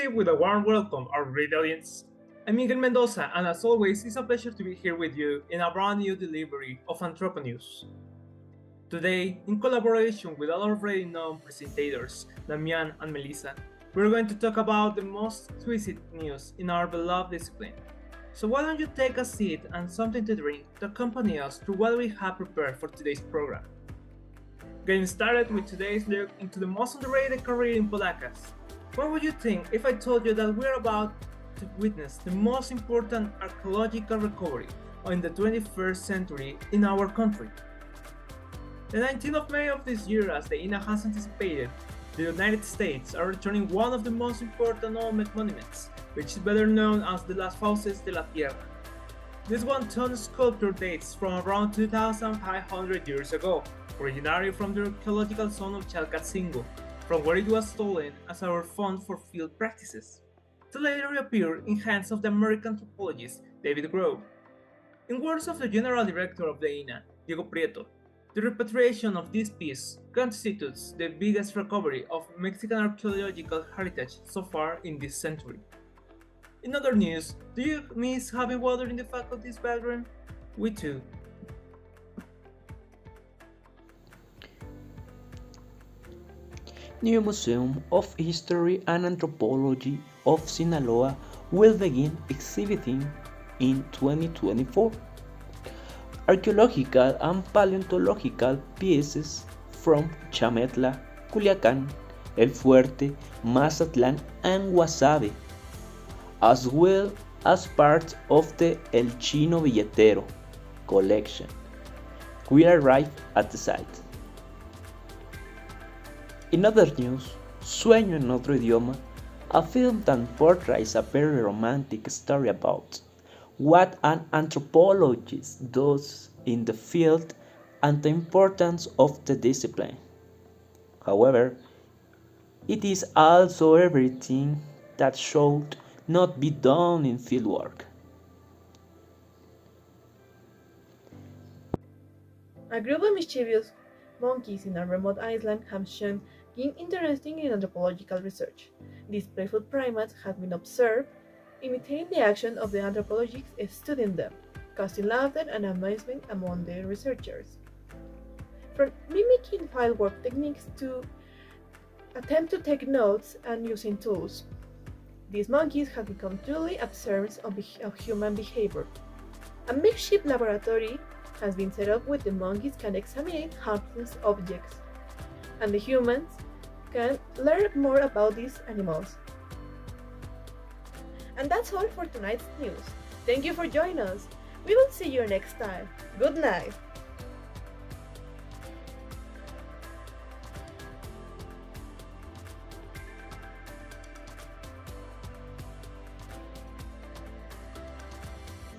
receive with a warm welcome our great audience. I'm Miguel Mendoza, and as always, it's a pleasure to be here with you in a brand new delivery of AntropoNews. Today, in collaboration with all already known presentators, Damian and Melissa, we're going to talk about the most exquisite news in our beloved discipline. So why don't you take a seat and something to drink to accompany us through what we have prepared for today's program. Getting started with today's look into the most underrated career in Polacas. What would you think if I told you that we're about to witness the most important archaeological recovery in the 21st century in our country? The 19th of May of this year, as the INA has anticipated, the United States are returning one of the most important Olmec monuments, which is better known as the Las Fauces de la Tierra. This one-ton sculpture dates from around 2,500 years ago, originally from the archaeological zone of Chalcatzingo, from where it was stolen as our fund for field practices, to later reappear in hands of the American anthropologist David Grove. In words of the General Director of the INA, Diego Prieto, the repatriation of this piece constitutes the biggest recovery of Mexican archaeological heritage so far in this century. In other news, do you miss having water in the faculty's bathroom? We too. New Museum of History and Anthropology of Sinaloa will begin exhibiting in 2024. Archaeological and paleontological pieces from Chametla, Culiacán, El Fuerte, Mazatlán, and Guasave, as well as part of the El Chino Billetero collection, will arrive at the site. In other news, Sueño en otro idioma, a film that portrays a very romantic story about what an anthropologist does in the field and the importance of the discipline. However, it is also everything that should not be done in fieldwork. A group of mischievous monkeys in a remote island have shown keen interest in anthropological research. These playful primates have been observed imitating the action of the anthropologists studying them, causing laughter and amazement among the researchers. From mimicking fieldwork techniques to attempt to take notes and using tools, these monkeys have become truly observers of human behavior. A makeshift laboratory has been set up where the monkeys can examine harmless objects, and the humans can learn more about these animals. And that's all for tonight's news. Thank you for joining us. We will see you next time. Good night.